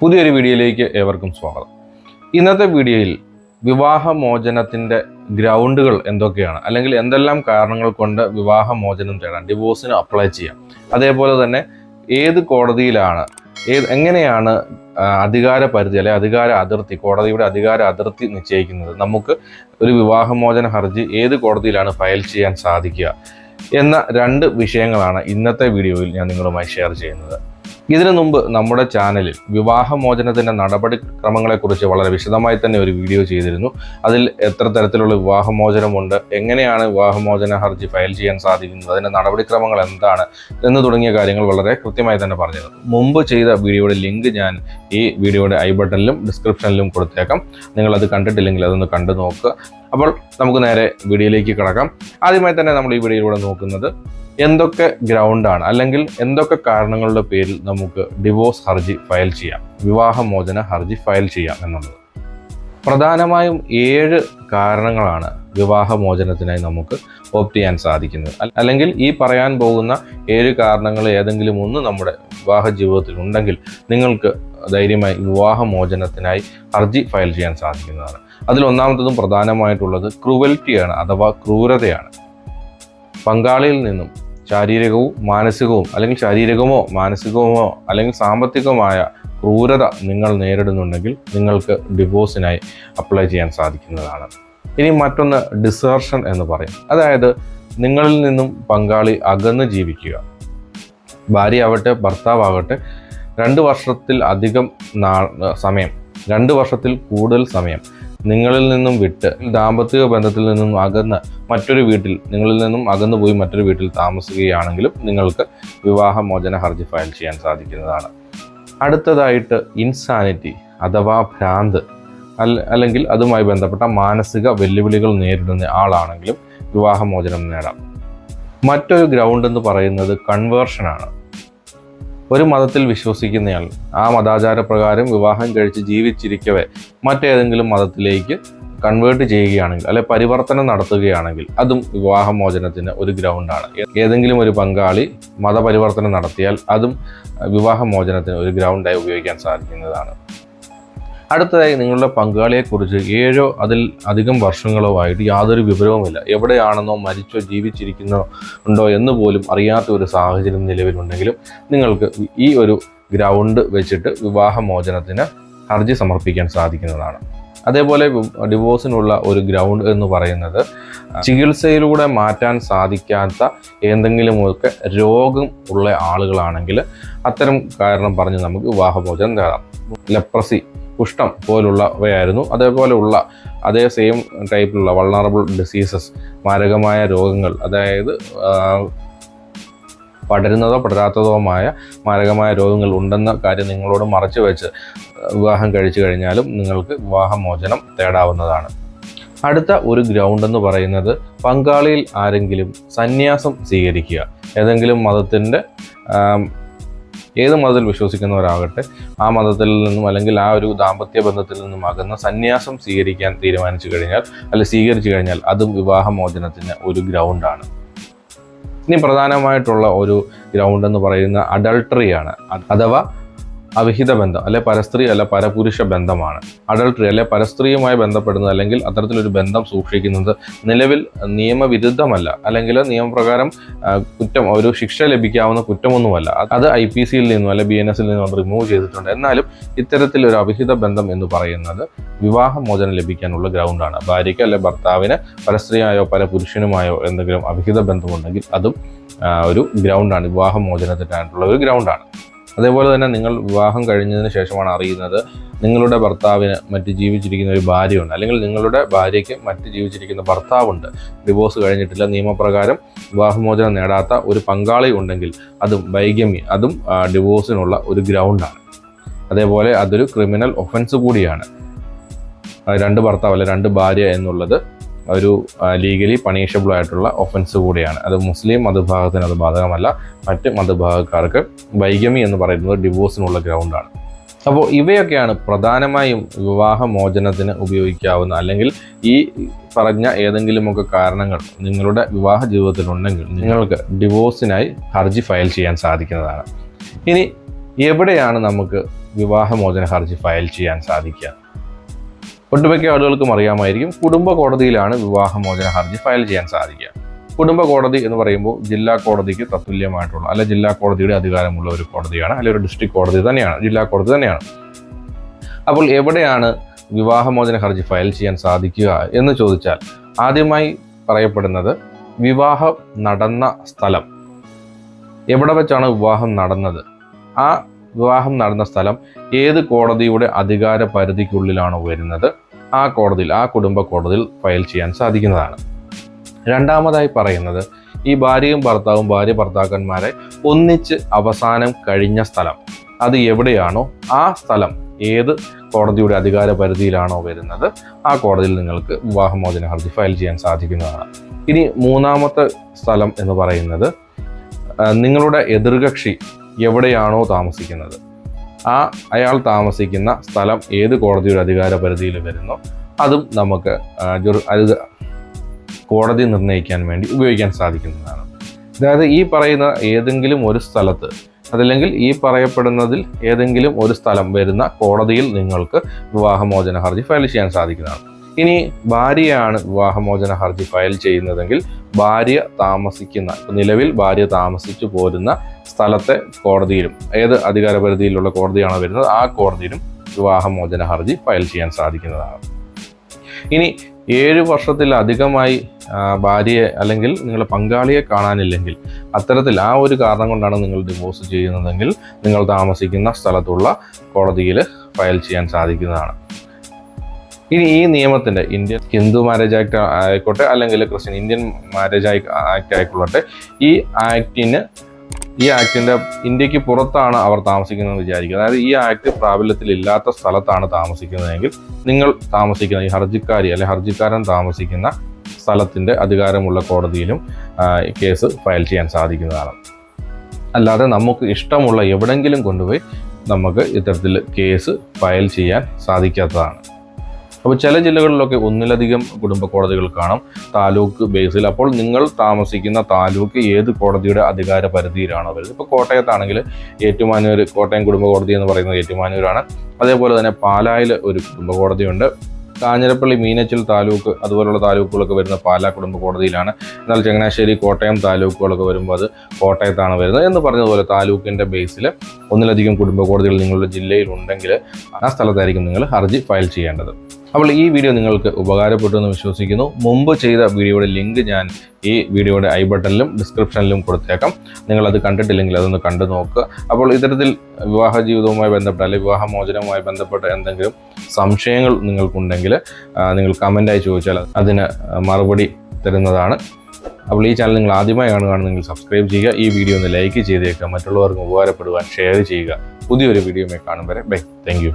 പുതിയൊരു വീഡിയോയിലേക്ക് ഏവർക്കും സ്വാഗതം. ഇന്നത്തെ വീഡിയോയിൽ വിവാഹമോചനത്തിൻ്റെ ഗ്രൗണ്ടുകൾ എന്തൊക്കെയാണ്, അല്ലെങ്കിൽ എന്തെല്ലാം കാരണങ്ങൾ കൊണ്ട് വിവാഹമോചനം തേടാം, ഡിവോഴ്സിന് അപ്ലൈ ചെയ്യാം, അതേപോലെ തന്നെ ഏത് കോടതിയിലാണ്, എങ്ങനെയാണ് അധികാര പരിധി അല്ലെങ്കിൽ അധികാര അതിർത്തി, കോടതിയുടെ അധികാര അതിർത്തി നിശ്ചയിക്കുന്നത്, നമുക്ക് ഒരു വിവാഹമോചന ഹർജി ഏത് കോടതിയിലാണ് ഫയൽ ചെയ്യാൻ സാധിക്കുക എന്ന രണ്ട് വിഷയങ്ങളാണ് ഇന്നത്തെ വീഡിയോയിൽ ഞാൻ നിങ്ങളുമായി ഷെയർ ചെയ്യുന്നത്. ഇതിനു മുമ്പ് നമ്മുടെ ചാനലിൽ വിവാഹമോചനത്തിൻ്റെ നടപടിക്രമങ്ങളെക്കുറിച്ച് വളരെ വിശദമായി തന്നെ ഒരു വീഡിയോ ചെയ്തിരുന്നു. അതിൽ എത്ര തരത്തിലുള്ള വിവാഹമോചനമുണ്ട്, എങ്ങനെയാണ് വിവാഹമോചന ഹർജി ഫയൽ ചെയ്യാൻ സാധിക്കുന്നത്, അതിൻ്റെ നടപടിക്രമങ്ങൾ എന്താണ് എന്ന് തുടങ്ങിയ കാര്യങ്ങൾ വളരെ കൃത്യമായി തന്നെ പറഞ്ഞിരുന്നു. മുമ്പ് ചെയ്ത വീഡിയോയുടെ ലിങ്ക് ഞാൻ ഈ വീഡിയോയുടെ ഐ ബട്ടണിലും ഡിസ്ക്രിപ്ഷനിലും കൊടുത്തേക്കാം. നിങ്ങളത് കണ്ടിട്ടില്ലെങ്കിൽ അതൊന്ന് കണ്ടു നോക്കുക. അപ്പോൾ നമുക്ക് നേരെ വീഡിയോയിലേക്ക് കിടക്കാം. ആദ്യമായി തന്നെ നമ്മൾ ഈ വീഡിയോയിലൂടെ നോക്കുന്നത് എന്തൊക്കെ ഗ്രൗണ്ടാണ്, അല്ലെങ്കിൽ എന്തൊക്കെ കാരണങ്ങളുടെ പേരിൽ നമുക്ക് ഡിവോഴ്സ് ഹർജി ഫയൽ ചെയ്യാം, വിവാഹമോചന ഹർജി ഫയൽ ചെയ്യാം എന്നുള്ളത്. പ്രധാനമായും 7 കാരണങ്ങളാണ് വിവാഹമോചനത്തിനായി നമുക്ക് ഓപ്റ്റ് ചെയ്യാൻ സാധിക്കുന്നത്. അല്ലെങ്കിൽ ഈ പറയാൻ പോകുന്ന 7 കാരണങ്ങൾ ഏതെങ്കിലും ഒന്ന് നമ്മുടെ വിവാഹ ജീവിതത്തിൽ ഉണ്ടെങ്കിൽ നിങ്ങൾക്ക് ധൈര്യമായി വിവാഹമോചനത്തിനായി ഹർജി ഫയൽ ചെയ്യാൻ സാധിക്കുന്നതാണ്. അതിൽ ഒന്നാമത്തതും പ്രധാനമായിട്ടുള്ളത് ക്രൂവൽറ്റിയാണ്, അഥവാ ക്രൂരതയാണ്. പങ്കാളിയിൽ നിന്നും ശാരീരികവും മാനസികവും, അല്ലെങ്കിൽ ശാരീരികമോ മാനസികവുമോ അല്ലെങ്കിൽ സാമ്പത്തികമായ ക്രൂരത നിങ്ങൾ നേരിടുന്നുണ്ടെങ്കിൽ നിങ്ങൾക്ക് ഡിവോഴ്സിനായി അപ്ലൈ ചെയ്യാൻ സാധിക്കുന്നതാണ്. ഇനി മറ്റൊന്ന് ഡിസേർഷൻ എന്ന് പറയും. അതായത് നിങ്ങളിൽ നിന്നും പങ്കാളി അകന്ന് ജീവിക്കുക. ഭാര്യയാവട്ടെ ഭർത്താവാകട്ടെ 2 വർഷത്തിൽ അധികം സമയം, 2 വർഷത്തിൽ കൂടുതൽ സമയം നിങ്ങളിൽ നിന്നും വിട്ട് ദാമ്പത്തിക ബന്ധത്തിൽ നിന്നും അകന്ന് മറ്റൊരു വീട്ടിൽ, നിങ്ങളിൽ നിന്നും അകന്നു പോയി മറ്റൊരു വീട്ടിൽ താമസിക്കുകയാണെങ്കിലും നിങ്ങൾക്ക് വിവാഹമോചന ഹർജി ഫയൽ ചെയ്യാൻ സാധിക്കുന്നതാണ്. അടുത്തതായിട്ട് ഇൻസാനിറ്റി അഥവാ ഭ്രാന്ത്, അല്ലെങ്കിൽ അതുമായി ബന്ധപ്പെട്ട മാനസിക വെല്ലുവിളികൾ നേരിടുന്ന ആളാണെങ്കിലും വിവാഹമോചനം നേടാം. മറ്റൊരു ഗ്രൗണ്ട് എന്ന് പറയുന്നത് കൺവേർഷനാണ്. ഒരു മതത്തിൽ വിശ്വസിക്കുന്നയാൾ ആ മതാചാരപ്രകാരം വിവാഹം കഴിച്ച് ജീവിച്ചിരിക്കവേ മറ്റേതെങ്കിലും മതത്തിലേക്ക് കൺവേർട്ട് ചെയ്യുകയാണെങ്കിൽ, അല്ലെ പരിവർത്തനം നടത്തുകയാണെങ്കിൽ അതും വിവാഹമോചനത്തിന് ഒരു ഗ്രൗണ്ടാണ്. ഏതെങ്കിലും ഒരു പങ്കാളി മതപരിവർത്തനം നടത്തിയാൽ അതും വിവാഹമോചനത്തിന് ഒരു ഗ്രൗണ്ടായി ഉപയോഗിക്കാൻ സാധിക്കുന്നതാണ്. അടുത്തതായി നിങ്ങളുടെ പങ്കാളിയെക്കുറിച്ച് 7 അതിൽ അധികം വർഷങ്ങളോ ആയിട്ട് യാതൊരു വിവരവുമില്ല. എവിടെയാണെന്നോ മരിച്ചോ ജീവിച്ചിരിക്കുന്നോ ഉണ്ടോ എന്ന് പോലും അറിയാത്ത ഒരു സാഹചര്യം നിലവിലുണ്ടെങ്കിലും നിങ്ങൾക്ക് ഈ ഒരു ഗ്രൗണ്ട് വെച്ചിട്ട് വിവാഹമോചനത്തിന് ഹർജി സമർപ്പിക്കാൻ സാധിക്കുന്നതാണ്. അതേപോലെ ഡിവോഴ്സിനുള്ള ഒരു ഗ്രൗണ്ട് എന്ന് പറയുന്നത് ചികിത്സയിലൂടെ മാറ്റാൻ സാധിക്കാത്ത ഏതെങ്കിലുമൊക്കെ രോഗം ഉള്ള ആളുകളാണെങ്കിൽ അത്തരം കാരണം പറഞ്ഞ് നമുക്ക് വിവാഹമോചനം നേടാം. ലെപ്രസി, കുഷ്ഠം പോലുള്ളവയായിരുന്നു. അതേപോലെയുള്ള അതേ സെയിം ടൈപ്പിലുള്ള വൾണറബിൾ ഡിസീസസ്, മാരകമായ രോഗങ്ങൾ, അതായത് പടരുന്നതോ പടരാത്തതോമായ മാരകമായ രോഗങ്ങൾ ഉണ്ടെന്ന കാര്യം നിങ്ങളോട് മറച്ചു വെച്ച് വിവാഹം കഴിച്ചു കഴിഞ്ഞാലും നിങ്ങൾക്ക് വിവാഹമോചനം തേടാവുന്നതാണ്. അടുത്ത ഒരു ഗ്രൗണ്ട് എന്ന് പറയുന്നത് പങ്കാളിയിൽ ആരെങ്കിലും സന്യാസം സ്വീകരിക്കുക. ഏതെങ്കിലും മതത്തിൻ്റെ ഏത് മതത്തിൽ വിശ്വസിക്കുന്നവരാകട്ടെ ആ മതത്തിൽ നിന്നും അല്ലെങ്കിൽ ആ ഒരു ദാമ്പത്യ ബന്ധത്തിൽ നിന്നും അകന്ന സന്യാസം സ്വീകരിക്കാൻ തീരുമാനിച്ചു കഴിഞ്ഞാൽ, അല്ലെങ്കിൽ സ്വീകരിച്ചു കഴിഞ്ഞാൽ അതും വിവാഹമോചനത്തിന് ഒരു ഗ്രൗണ്ടാണ്. ഇനി പ്രധാനമായിട്ടുള്ള ഒരു ഗ്രൗണ്ട് എന്ന് പറയുന്ന അഡൾട്ടറിയാണ്, അഥവാ അവിഹിത ബന്ധം, അല്ലെ പരസ്ത്രീ അല്ല പരപുരുഷ ബന്ധമാണ്. അഡൾട്ടറി അല്ലെ പരസ്ത്രീയുമായി ബന്ധപ്പെടുന്നത്, അല്ലെങ്കിൽ അത്തരത്തിലൊരു ബന്ധം സൂക്ഷിക്കുന്നത് നിലവിൽ നിയമവിരുദ്ധമല്ല, അല്ലെങ്കിൽ നിയമപ്രകാരം ഒരു ശിക്ഷ ലഭിക്കാവുന്ന കുറ്റമൊന്നുമല്ല. അത് IPCയിൽ നിന്നും അല്ലെ BNS നിന്നും റിമൂവ് ചെയ്തിട്ടുണ്ട്. എന്നാലും ഇത്തരത്തിലൊരു അവിഹിത ബന്ധം എന്ന് പറയുന്നത് വിവാഹമോചനം ലഭിക്കാനുള്ള ഗ്രൗണ്ടാണ്. ഭാര്യയ്ക്ക് അല്ലെ ഭർത്താവിന് പരസ്ത്രീയായോ പരപുരുഷനുമായോ എന്തെങ്കിലും അവിഹിത ബന്ധമുണ്ടെങ്കിൽ അതും ഒരു ഗ്രൗണ്ടാണ്, വിവാഹമോചനത്തിനായിട്ടുള്ള ഒരു ഗ്രൗണ്ടാണ്. അതേപോലെ തന്നെ നിങ്ങൾ വിവാഹം കഴിഞ്ഞതിന് ശേഷമാണ് അറിയുന്നത് നിങ്ങളുടെ ഭർത്താവിന് മറ്റ് ജീവിച്ചിരിക്കുന്ന ഒരു ഭാര്യയുണ്ട്, അല്ലെങ്കിൽ നിങ്ങളുടെ ഭാര്യയ്ക്ക് മറ്റ് ജീവിച്ചിരിക്കുന്ന ഭർത്താവുണ്ട്, ഡിവോഴ്സ് കഴിഞ്ഞിട്ടില്ല, നിയമപ്രകാരം വിവാഹമോചനം നേടാത്ത ഒരു പങ്കാളി ഉണ്ടെങ്കിൽ അതും ബൈഗമി, അതും ഡിവോഴ്സിനുള്ള ഒരു ഗ്രൗണ്ടാണ്. അതേപോലെ അതൊരു ക്രിമിനൽ ഒഫൻസ് കൂടിയാണ്. 2 ഭർത്താവ് അല്ലെ 2 ഭാര്യ എന്നുള്ളത് ഒരു ലീഗലി പണിഷബിൾ ആയിട്ടുള്ള ഒഫൻസ് കൂടിയാണ്. അത് മുസ്ലിം മതവിഭാഗത്തിന് അത് ബാധകമല്ല. മറ്റ് മതവിഭാഗക്കാർക്ക് ബൈഗമി എന്ന് പറയുന്നത് ഡിവോഴ്സിനുള്ള ഗ്രൗണ്ടാണ്. അപ്പോൾ ഇവയൊക്കെയാണ് പ്രധാനമായും വിവാഹമോചനത്തിന് ഉപയോഗിക്കാവുന്ന, അല്ലെങ്കിൽ ഈ പറഞ്ഞ ഏതെങ്കിലുമൊക്കെ കാരണങ്ങൾ നിങ്ങളുടെ വിവാഹ ജീവിതത്തിലുണ്ടെങ്കിൽ നിങ്ങൾക്ക് ഡിവോഴ്സിനായി ഹർജി ഫയൽ ചെയ്യാൻ സാധിക്കുന്നതാണ്. ഇനി എവിടെയാണ് നമുക്ക് വിവാഹമോചന ഹർജി ഫയൽ ചെയ്യാൻ സാധിക്കുക? ഒട്ടുമിക്ക ആളുകൾക്കും അറിയാമായിരിക്കും, കുടുംബ കോടതിയിലാണ് വിവാഹമോചന ഹർജി ഫയൽ ചെയ്യാൻ സാധിക്കുക. കുടുംബ കോടതി എന്ന് പറയുമ്പോൾ ജില്ലാ കോടതിക്ക് തത്തുല്യമായിട്ടുള്ള അല്ലെ ജില്ലാ കോടതിയുടെ അധികാരമുള്ള ഒരു കോടതിയാണ്, അല്ലെങ്കിൽ ഒരു ഡിസ്ട്രിക്ട് കോടതി തന്നെയാണ്, ജില്ലാ കോടതി തന്നെയാണ്. അപ്പോൾ എവിടെയാണ് വിവാഹമോചന ഹർജി ഫയൽ ചെയ്യാൻ സാധിക്കുക എന്ന് ചോദിച്ചാൽ ആദ്യമായി പറയപ്പെടുന്നത് വിവാഹം നടന്ന സ്ഥലം. എവിടെ വെച്ചാണ് വിവാഹം നടന്നത്, ആ വിവാഹം നടന്ന സ്ഥലം ഏത് കോടതിയുടെ അധികാര പരിധിക്കുള്ളിലാണോ വരുന്നത് ആ കോടതിയിൽ, ആ കുടുംബ കോടതിയിൽ ഫയൽ ചെയ്യാൻ സാധിക്കുന്നതാണ്. രണ്ടാമതായി പറയുന്നത് ഈ ഭാര്യയും ഭർത്താവും ഭാര്യ ഭർത്താക്കന്മാരെ ഒന്നിച്ച് അവസാനം കഴിഞ്ഞ സ്ഥലം, അത് എവിടെയാണോ ആ സ്ഥലം ഏത് കോടതിയുടെ അധികാര പരിധിയിലാണോ വരുന്നത് ആ കോടതിയിൽ നിങ്ങൾക്ക് വിവാഹമോചന ഹർജി ഫയൽ ചെയ്യാൻ സാധിക്കുന്നതാണ്. ഇനി മൂന്നാമത്തെ സ്ഥലം എന്ന് പറയുന്നത് നിങ്ങളുടെ എതിർകക്ഷി എവിടെയാണോ താമസിക്കുന്നത് അയാൾ താമസിക്കുന്ന സ്ഥലം ഏത് കോടതിയുടെ അധികാര പരിധിയിൽ വരുന്നോ അതും നമുക്ക് കോടതി നിർണ്ണയിക്കാൻ വേണ്ടി ഉപയോഗിക്കാൻ സാധിക്കുന്നതാണ്. അതായത് ഈ പറയുന്ന ഏതെങ്കിലും ഒരു സ്ഥലത്ത്, അതല്ലെങ്കിൽ ഈ പറയപ്പെടുന്നതിൽ ഏതെങ്കിലും ഒരു സ്ഥലം വരുന്ന കോടതിയിൽ നിങ്ങൾക്ക് വിവാഹമോചന ഹർജി ഫയൽ ചെയ്യാൻ സാധിക്കുന്നതാണ്. ഇനി ഭാര്യയാണ് വിവാഹമോചന ഹർജി ഫയൽ ചെയ്യുന്നതെങ്കിൽ ഭാര്യ താമസിക്കുന്ന, നിലവിൽ ഭാര്യ താമസിച്ചു പോരുന്ന സ്ഥലത്തെ കോടതിയിലും, ഏത് അധികാര പരിധിയിലുള്ള കോടതിയാണോ വരുന്നത് ആ കോടതിയിലും വിവാഹമോചന ഹർജി ഫയൽ ചെയ്യാൻ സാധിക്കുന്നതാണ്. ഇനി 7 വർഷത്തിലധികമായി ഭാര്യയെ അല്ലെങ്കിൽ നിങ്ങളുടെ പങ്കാളിയെ കാണാനില്ലെങ്കിൽ, അത്തരത്തിൽ ആ ഒരു കാരണം കൊണ്ടാണ് നിങ്ങൾ ഡിവോഴ്സ് ചെയ്യുന്നതെങ്കിൽ നിങ്ങൾ താമസിക്കുന്ന സ്ഥലത്തുള്ള കോടതിയിൽ ഫയൽ ചെയ്യാൻ സാധിക്കുന്നതാണ്. ഇനി ഈ നിയമത്തിൻ്റെ ഇന്ത്യൻ ഹിന്ദു മാരേജ് ആക്ട് ആയിക്കോട്ടെ അല്ലെങ്കിൽ ക്രിസ്ത്യൻ ഇന്ത്യൻ മാരേജ് ആക്ട് ആയിക്കൊള്ളട്ടെ, ഈ ആക്ടിൻ്റെ ഇന്ത്യക്ക് പുറത്താണ് അവർ താമസിക്കുന്നതെന്ന് വിചാരിക്കുക. അതായത് ഈ ആക്ട് പ്രാബല്യത്തിലില്ലാത്ത സ്ഥലത്താണ് താമസിക്കുന്നതെങ്കിൽ നിങ്ങൾ താമസിക്കുന്ന ഈ ഹർജിക്കാരി അല്ലെങ്കിൽ ഹർജിക്കാരൻ താമസിക്കുന്ന സ്ഥലത്തിൻ്റെ അധികാരമുള്ള കോടതിയിലും കേസ് ഫയൽ ചെയ്യാൻ സാധിക്കുന്നതാണ്. അല്ലാതെ നമുക്ക് ഇഷ്ടമുള്ള എവിടെങ്കിലും കൊണ്ടുപോയി നമുക്ക് ഇത്തരത്തിൽ കേസ് ഫയൽ ചെയ്യാൻ സാധിക്കാത്തതാണ്. അപ്പോൾ ചില ജില്ലകളിലൊക്കെ ഒന്നിലധികം കുടുംബ കോടതികൾ കാണാം താലൂക്ക് ബേസിൽ. അപ്പോൾ നിങ്ങൾ താമസിക്കുന്ന താലൂക്ക് ഏത് കോടതിയുടെ അധികാര പരിധിയിലാണോ വരുന്നത്. ഇപ്പോൾ കോട്ടയത്താണെങ്കിൽ ഏറ്റുമാനൂർ, കോട്ടയം കുടുംബ കോടതി എന്ന് പറയുന്നത് ഏറ്റുമാനൂരാണ്. അതേപോലെ തന്നെ പാലായിൽ ഒരു കുടുംബ കോടതിയുണ്ട്. കാഞ്ഞിരപ്പള്ളി, മീനച്ചിൽ താലൂക്ക് അതുപോലുള്ള താലൂക്കുകളൊക്കെ വരുന്ന പാലാ കുടുംബ കോടതിയിലാണ്. എന്നാൽ ചങ്ങനാശ്ശേരി, കോട്ടയം താലൂക്കുകളൊക്കെ വരുമ്പോൾ അത് കോട്ടയത്താണ് വരുന്നത്. എന്ന് പറഞ്ഞതുപോലെ താലൂക്കിൻ്റെ ബേസിൽ ഒന്നിലധികം കുടുംബ കോടതികൾ നിങ്ങളുടെ ജില്ലയിലുണ്ടെങ്കിൽ ആ സ്ഥലത്തായിരിക്കും നിങ്ങൾ ഹർജി ഫയൽ ചെയ്യേണ്ടത്. അപ്പോൾ ഈ വീഡിയോ നിങ്ങൾക്ക് ഉപകാരപ്പെട്ടു എന്ന് വിശ്വസിക്കുന്നു. മുമ്പ് ചെയ്ത വീഡിയോയുടെ ലിങ്ക് ഞാൻ ഈ വീഡിയോയുടെ ഐ ബട്ടണിലും ഡിസ്ക്രിപ്ഷനിലും കൊടുത്തേക്കാം. നിങ്ങളത് കണ്ടിട്ടില്ലെങ്കിൽ അതൊന്ന് കണ്ടു നോക്കുക. അപ്പോൾ ഇത്തരത്തിൽ വിവാഹ ജീവിതവുമായി ബന്ധപ്പെട്ട അല്ലെങ്കിൽ വിവാഹമോചനവുമായി ബന്ധപ്പെട്ട എന്തെങ്കിലും സംശയങ്ങൾ നിങ്ങൾക്കുണ്ടെങ്കിൽ നിങ്ങൾ കമൻറ്റായി ചോദിച്ചാൽ അതിന് മറുപടി തരുന്നതാണ്. അപ്പോൾ ഈ ചാനൽ നിങ്ങൾ ആദ്യമായി കാണുകയാണെങ്കിൽ സബ്സ്ക്രൈബ് ചെയ്യുക. ഈ വീഡിയോ ഒന്ന് ലൈക്ക് ചെയ്തേക്കുക. മറ്റുള്ളവർക്ക് ഉപകാരപ്പെടുവാൻ ഷെയർ ചെയ്യുക. പുതിയൊരു വീഡിയോയുമായി കാണും വരെ ബൈ. Thank you.